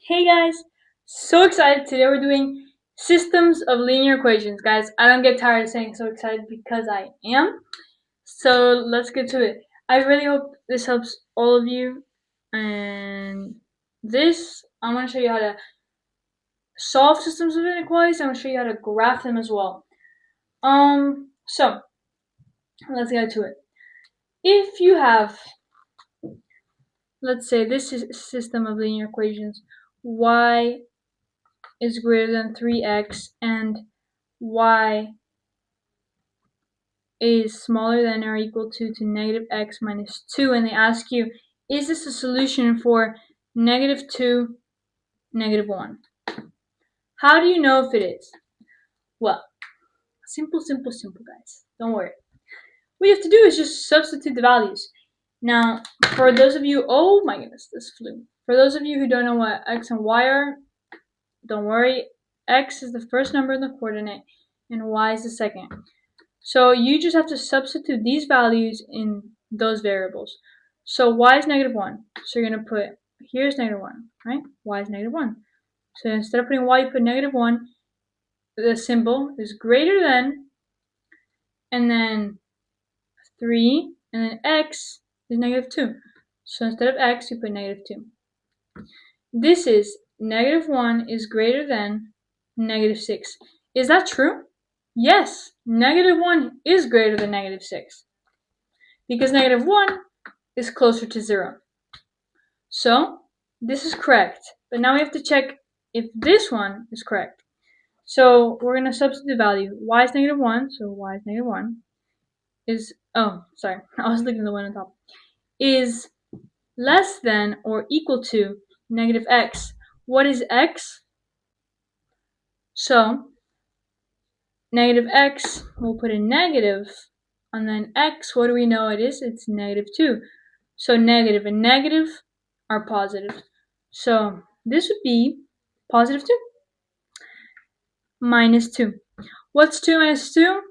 Hey guys, so excited. Today we're doing systems of linear equations. Guys, I don't get tired of saying so excited because I am. So let's get to it. I really hope this helps all of you. And I'm going to show you how to solve systems of inequalities. I'm going to show you how to graph them as well. So let's get to it. If you have, let's say this is a system of linear equations, y is greater than 3x and y is smaller than or equal to negative x minus 2, and they ask you, is this a solution for negative 2, negative 1? How do you know if it is? Well, simple, guys. Don't worry. What you have to do is just substitute the values. Now, for those of you, oh my goodness, this flew. For those of you who don't know what x and y are, don't worry. X is the first number in the coordinate, and y is the second. So you just have to substitute these values in those variables. So y is negative 1. So you're going to put, here's negative 1, right? Y is negative 1. So instead of putting y, you put negative 1. The symbol is greater than, and then 3, and then x is negative 2. So instead of x, you put negative 2. This is negative 1 is greater than negative 6. Is that true? Yes, negative 1 is greater than negative 6. Because negative 1 is closer to 0. So this is correct. But now we have to check if this one is correct. So we're going to substitute the value. Y is negative 1, so y is negative 1 is, oh, sorry, I was looking at the one on top, is less than or equal to negative x. What is x? So negative x, we'll put a negative, and then x, what do we know it is? It's negative 2. So negative and negative are positive. So this would be positive 2. Minus 2. What's 2 minus 2?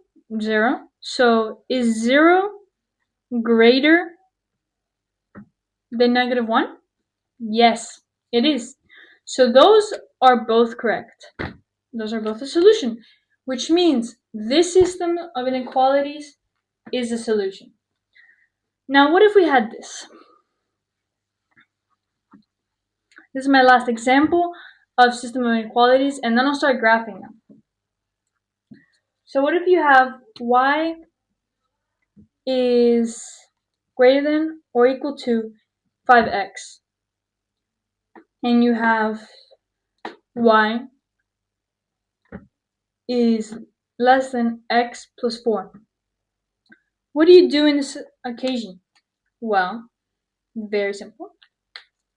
0. So is 0 greater than negative 1? Yes, it is. So those are both correct. Those are both a solution, which means this system of inequalities is a solution. Now, what if we had this? This is my last example of system of inequalities, and then I'll start graphing them. So what if you have y is greater than or equal to 5x, and you have y is less than x plus 4. What do you do in this occasion? Well, very simple.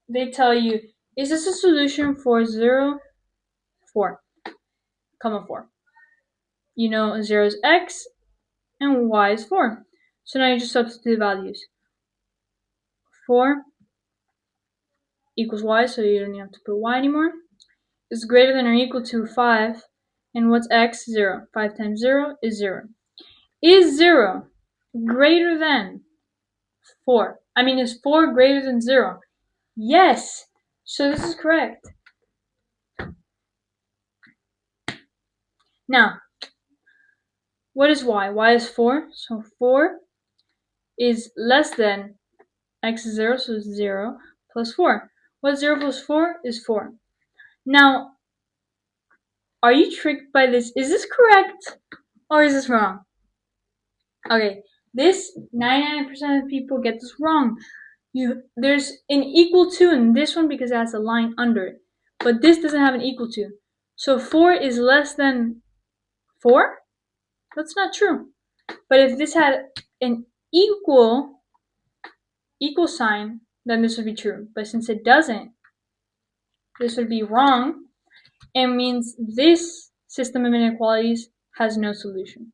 They tell you, is this a solution for 0, 4, 4? You know 0 is x and y is 4. So now you just substitute the values. 4 equals y, so you don't have to put y anymore. Is greater than or equal to 5. And what's x? 0. 5 times 0 is 0. Is 0 greater than 4? Is 4 greater than 0? Yes. So this is correct. Now, what is y? Y is 4. So 4 is less than x is 0, so 0 plus 4. What's 0 plus 4 is 4. Now, are you tricked by this? Is this correct or is this wrong? Okay, this 99% of people get this wrong. There's an equal to in this one because it has a line under it, but this doesn't have an equal to. So 4 is less than 4? That's not true. But if this had an equal sign, then this would be true. But since it doesn't, this would be wrong, and means this system of inequalities has no solution.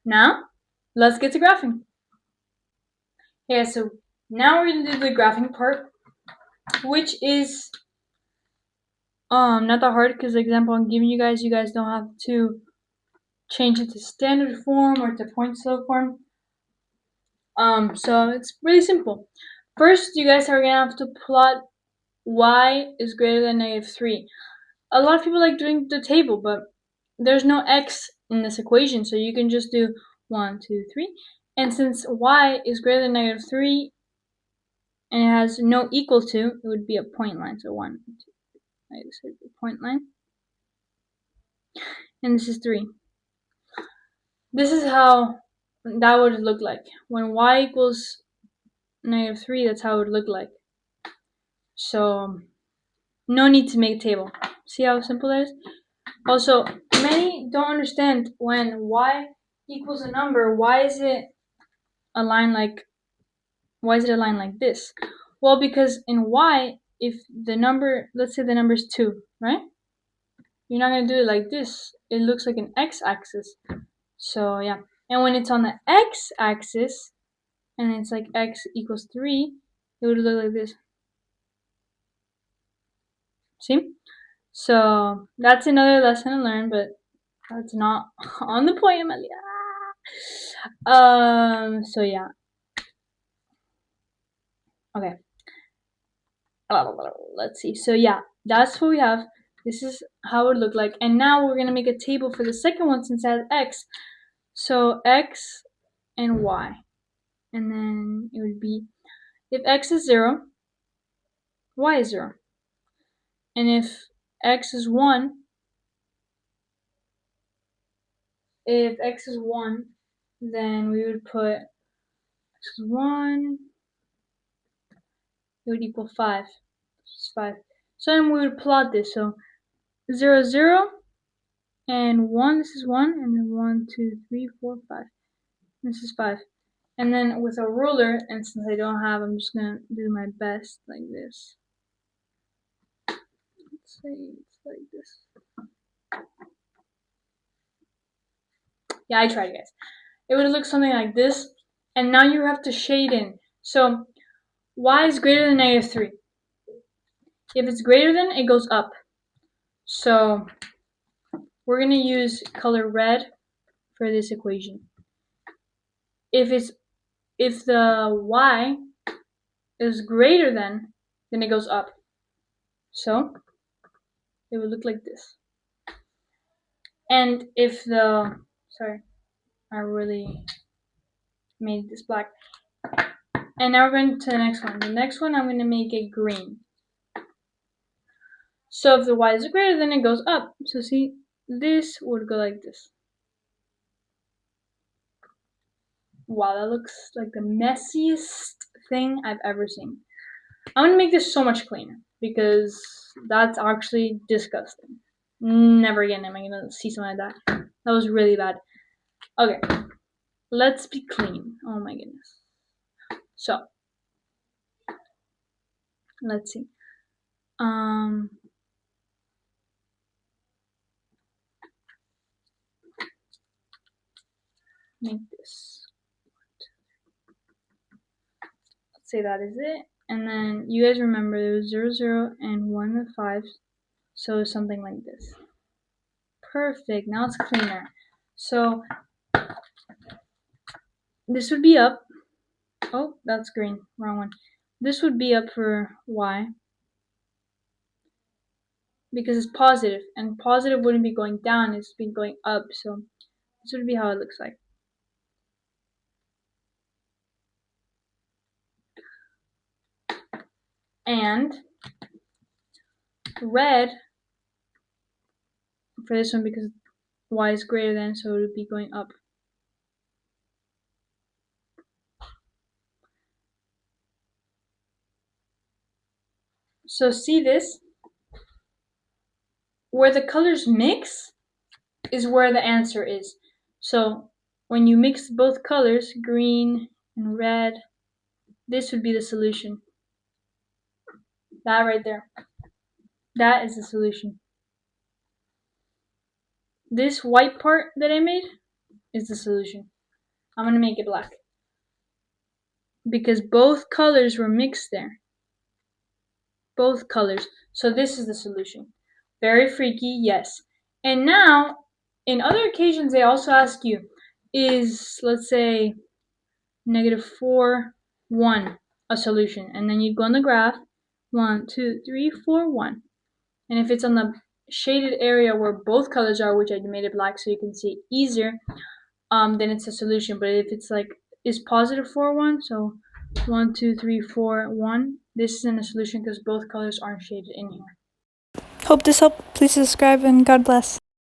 Now, let's get to graphing. Yeah, so now we're going to do the graphing part, which is not that hard because the example I'm giving you guys don't have to change it to standard form or to point slope form. So it's really simple. First, you guys are gonna have to plot y is greater than -3. A lot of people like doing the table, but there's no x in this equation, so you can just do 1, 2, 3. And since y is greater than -3 and it has no equal to, it would be a point line. So 1, 2, 3, this would be a point line. And this is 3. This is how that would look like. When y equals -3, that's how it would look like. So no need to make a table. See how simple that is? Also, many don't understand when y equals a number, why is it a line like this? Well, because in y, if the number, let's say the number is 2, right? You're not going to do it like this. It looks like an x-axis. So yeah. And when it's on the x-axis, and it's like x equals 3, it would look like this. See? So that's another lesson to learn, but that's not on the point, Amelia. So yeah. Okay. Let's see. So yeah, that's what we have. This is how it would look like. And now we're gonna make a table for the second one since it has x. So x and y. And then it would be, if x is 0, y is 0. And if x is 1, then we would put x is 1, it would equal 5. It's 5. So then we would plot this. So 0, 0, and 1, this is 1, and then 1, 2, 3, 4, 5. This is 5. And then with a ruler, and since I don't have, I'm just gonna do my best like this. Let's say it's like this. Yeah, I tried, guys. It would look something like this. And now you have to shade in. So y is greater than -3. If it's greater than, it goes up. So we're gonna use color red for this equation. If the y is greater than, then it goes up. So it would look like this. And if the, sorry, I really made this black. And now we're going to the next one. The next one, I'm going to make it green. So if the y is greater, then it goes up. So see, this would go like this. Wow, that looks like the messiest thing I've ever seen. I'm going to make this so much cleaner because that's actually disgusting. Never again am I going to see something like that. That was really bad. Okay, let's be clean. Oh my goodness. So, let's see. Make this. Let's say that is it. And then you guys remember there was 0, 0, and 1 and 5. So something like this. Perfect. Now it's cleaner. So this would be up. Oh, that's green. Wrong one. This would be up for y. Because it's positive. And positive wouldn't be going down. It's been going up. So this would be how it looks like. And red for this one because y is greater than, so it would be going up. So see this? Where the colors mix is where the answer is. So when you mix both colors, green and red, this would be the solution. That right there. That is the solution. This white part that I made is the solution. I'm going to make it black. Because both colors were mixed there. Both colors. So this is the solution. Very freaky, yes. And now, in other occasions, they also ask you, is, let's say, -4, 1. a solution. And then you go on the graph, 1, 2, 3, 4, 1. And if it's on the shaded area where both colors are, which I made it black so you can see easier, then it's a solution. But if it's like is positive 4, 1, so 1, 2, 3, 4, 1, this isn't a solution because both colors aren't shaded in here. Hope this helped. Please subscribe and God bless.